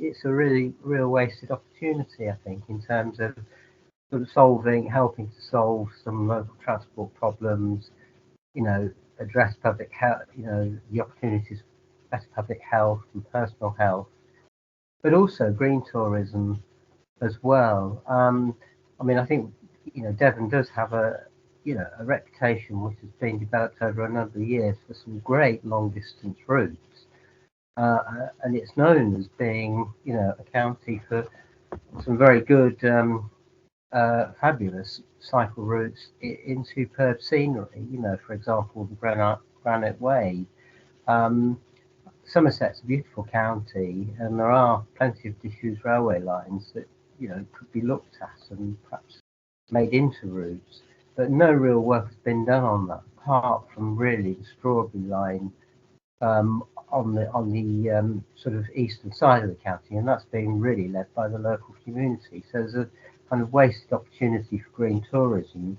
it's a really real wasted opportunity, I think, in terms of sort of helping to solve some local transport problems, address public health, the opportunities for better public health and personal health, but also green tourism as well. I think Devon does have a reputation which has been developed over a number of years for some great long distance routes, and it's known as being a county for some very good, fabulous cycle routes in superb scenery. For example, the Granite Way. Um, Somerset's a beautiful county, and there are plenty of disused railway lines that could be looked at and perhaps made into routes. But no real work has been done on that, apart from really the Strawberry Line on the sort of eastern side of the county, and that's being really led by the local community. So there's a kind of wasted opportunity for green tourism.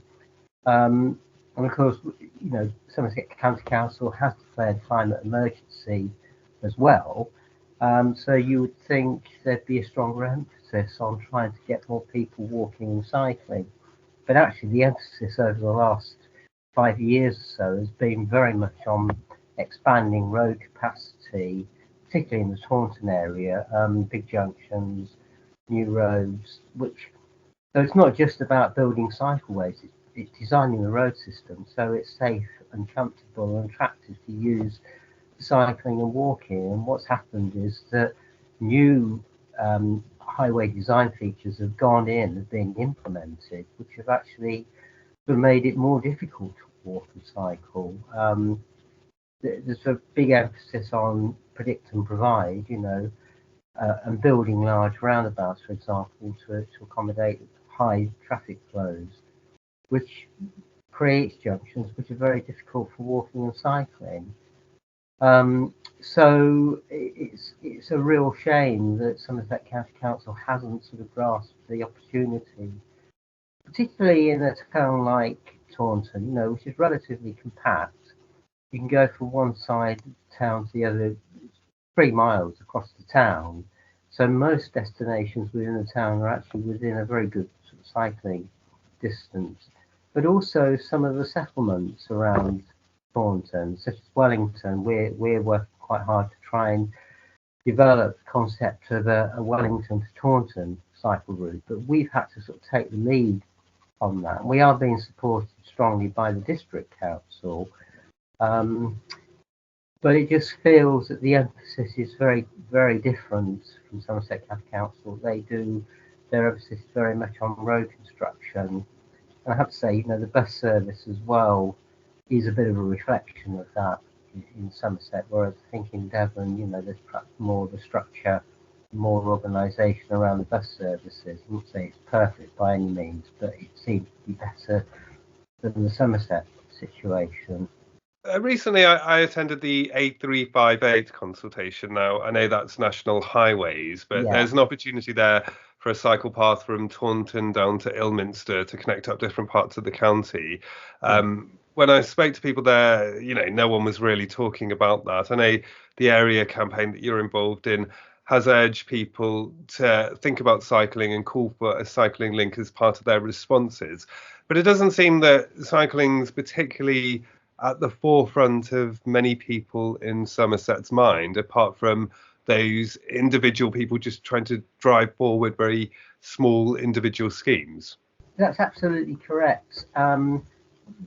And of course, Somerset County Council has declared climate emergency as well. So you would think there'd be a stronger emphasis on trying to get more people walking and cycling. But actually, the emphasis over the last 5 years or so has been very much on expanding road capacity, particularly in the Taunton area, big junctions, new roads, so it's not just about building cycleways, it's designing the road system so it's safe and comfortable and attractive to use for cycling and walking. And what's happened is that new highway design features have gone in, have been implemented, which have actually sort of made it more difficult to walk and cycle. There's a big emphasis on predict and provide, and building large roundabouts, for example, to accommodate high traffic flows, which creates junctions which are very difficult for walking and cycling. So it's a real shame that Somerset County Council hasn't sort of grasped the opportunity, particularly in a town like Taunton, which is relatively compact. You can go from one side of the town to the other 3 miles across the town. So most destinations within the town are actually within a very good sort of cycling distance. But also some of the settlements around Taunton, such as Wellington, we're working quite hard to try and develop the concept of a Wellington to Taunton cycle route. But we've had to sort of take the lead on that. We are being supported strongly by the district council. But it just feels that the emphasis is very, very different from Somerset County Council. Their emphasis is very much on road construction. And I have to say, the bus service as well is a bit of a reflection of that in Somerset, whereas I think in Devon, there's perhaps more of a structure, more organisation around the bus services. I wouldn't say it's perfect by any means, but it seems to be better than the Somerset situation. Recently, I attended the A358 consultation. Now, I know that's national highways, but there's an opportunity there for a cycle path from Taunton down to Ilminster to connect up different parts of the county. When I spoke to people there, no one was really talking about that. I know the area campaign that you're involved in has urged people to think about cycling and call for a cycling link as part of their responses. But it doesn't seem that cycling's particularly at the forefront of many people in Somerset's mind, apart from those individual people just trying to drive forward very small individual schemes. That's absolutely correct.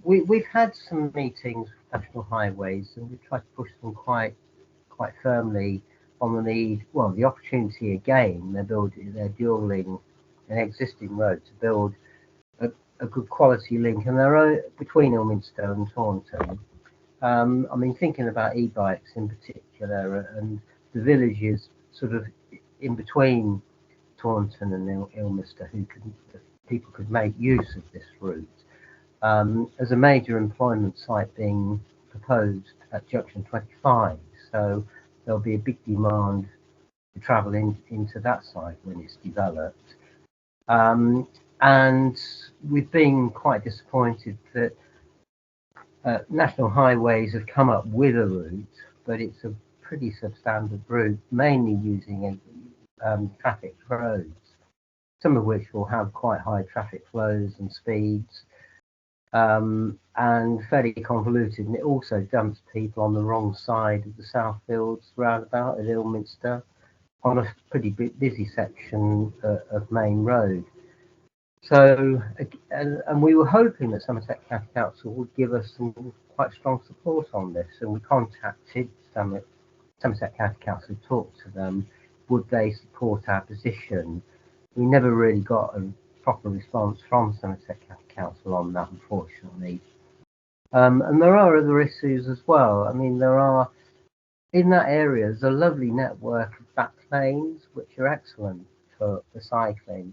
We've had some meetings with National Highways, and we've tried to push them quite firmly on the need, the opportunity again. They're dualling an existing road to build a good quality link, and they're between Ilminster and Taunton. Thinking about e-bikes in particular, and the villages sort of in between Taunton and Ilminster, people could make use of this route. As a major employment site being proposed at Junction 25, so there'll be a big demand to travel into that site when it's developed. And we've been quite disappointed that National Highways have come up with a route, but it's a pretty substandard route, mainly using traffic roads, some of which will have quite high traffic flows and speeds, and fairly convoluted, and it also dumps people on the wrong side of the Southfields roundabout at Ilminster on a pretty busy section of main road. So, and we were hoping that Somerset County Council would give us some quite strong support on this, and we contacted Somerset County Council, talked to them, would they support our position. We never really got a proper response from Somerset County Council on that, unfortunately. And there are other issues as well. I mean, there are, in that area, there's a lovely network of back lanes, which are excellent for cycling.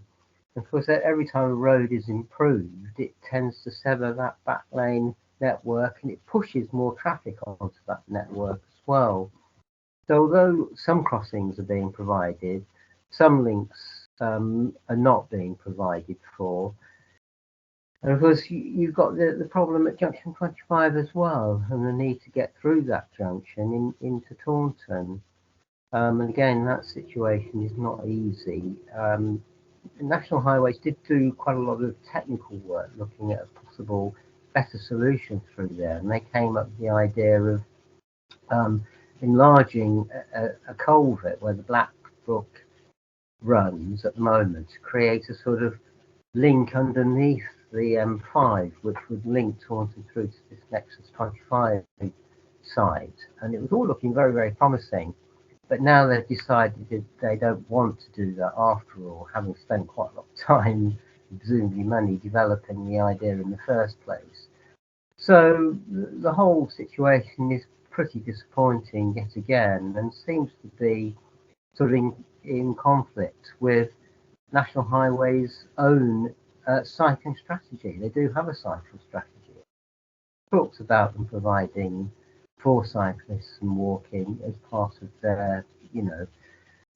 Of course, every time a road is improved, it tends to sever that back lane network, and it pushes more traffic onto that network as well. So although some crossings are being provided, some links are not being provided for. And of course, you've got the problem at junction 25 as well, and the need to get through that junction into Taunton. And again, that situation is not easy. National Highways did do quite a lot of technical work looking at a possible better solution through there, and they came up with the idea of enlarging a culvert where the Black Brook runs at the moment to create a sort of link underneath the M5, which would link Taunton through to this Nexus 25 site. And it was all looking very, very promising. But now they've decided that they don't want to do that after all, having spent quite a lot of time, presumably money, developing the idea in the first place. So the whole situation is pretty disappointing yet again, and seems to be sort of in conflict with National Highways' own cycling strategy. They do have a cycling strategy. It talks about them providing for cyclists and walking as part of their,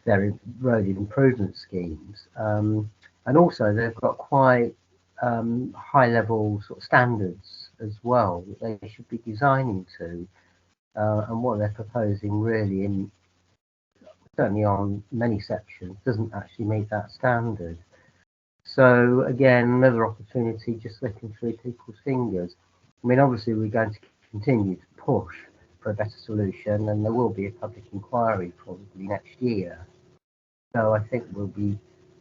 their road improvement schemes. And also they've got quite high-level sort of standards as well that they should be designing to, and what they're proposing really, certainly on many sections, doesn't actually meet that standard. So again, another opportunity just slipping through people's fingers. I mean, obviously we're going to continue to push for a better solution, and there will be a public inquiry probably next year. So I think we'll be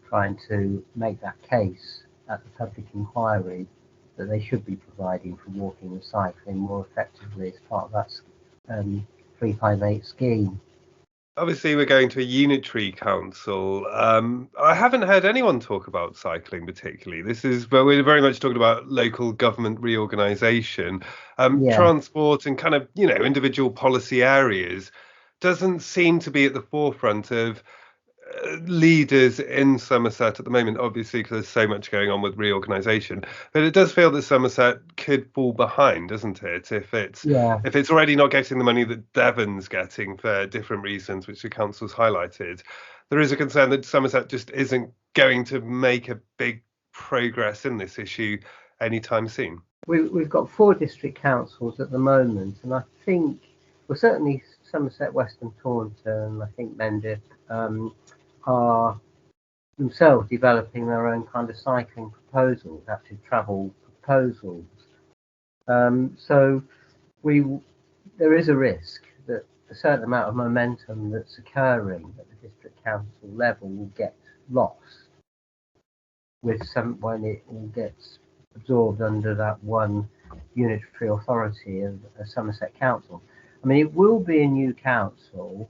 trying to make that case at the public inquiry that they should be providing for walking and cycling more effectively as part of that 358 scheme. Obviously, we're going to a unitary council. I haven't heard anyone talk about cycling particularly. We're very much talking about local government reorganisation. Transport and kind of, individual policy areas doesn't seem to be at the forefront of leaders in Somerset at the moment, obviously, because there's so much going on with reorganisation. But it does feel that Somerset could fall behind, doesn't it? If it's already not getting the money that Devon's getting for different reasons, which the council's highlighted, there is a concern that Somerset just isn't going to make a big progress in this issue anytime soon. We've got 4 district councils at the moment, and I think, well, certainly Somerset West and Taunton, I think Mendip, are themselves developing their own kind of cycling proposals, active travel proposals. So there is a risk that a certain amount of momentum that's occurring at the district council level will get lost when it all gets absorbed under that one unitary authority of a Somerset Council. I mean, it will be a new council,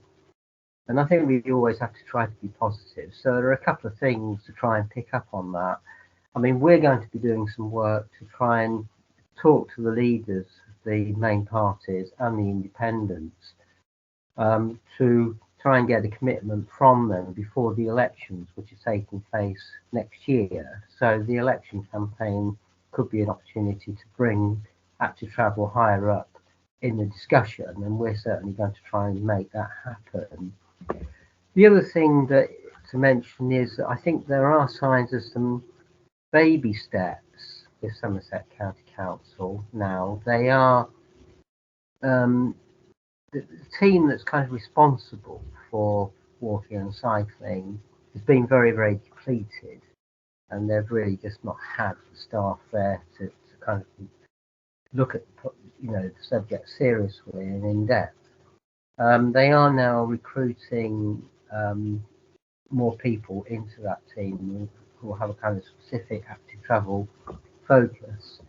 and I think we always have to try to be positive. So there are a couple of things to try and pick up on that. I mean, we're going to be doing some work to try and talk to the leaders of the main parties and the independents to try and get a commitment from them before the elections, which are taking place next year. So the election campaign could be an opportunity to bring active travel higher up in the discussion, and we're certainly going to try and make that happen. The other thing to mention is that I think there are signs of some baby steps with Somerset County Council now. They are the team that's kind of responsible for walking and cycling has been very, very depleted, and they've really just not had the staff there to kind of look at the subject seriously and in depth. They are now recruiting more people into that team who will have a kind of specific active travel focus.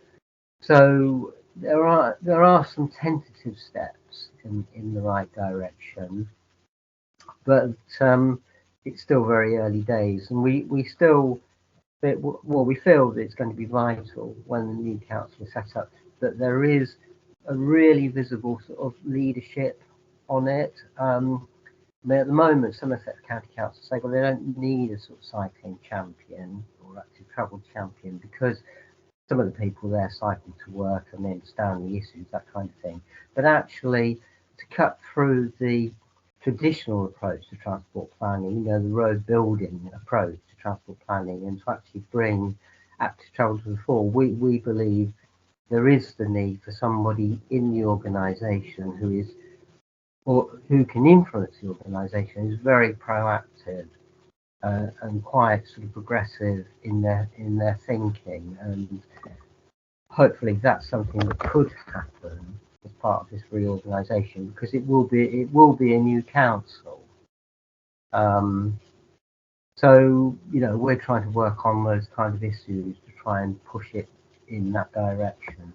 So there are some tentative steps in the right direction, but it's still very early days, and we still we feel that it's going to be vital when the new council is set up that there is a really visible sort of leadership on it. At the moment, Somerset County Council say, well, they don't need a sort of cycling champion or active travel champion because some of the people there cycle to work and they understand the issues, that kind of thing. But actually, to cut through the traditional approach to transport planning, the road building approach to transport planning, and to actually bring active travel to the fore, we believe there is the need for somebody in the organisation who can influence the organisation, who's very proactive and quite sort of progressive in their thinking, and hopefully that's something that could happen as part of this reorganisation, because it will be a new council. So we're trying to work on those kind of issues to try and push it in that direction.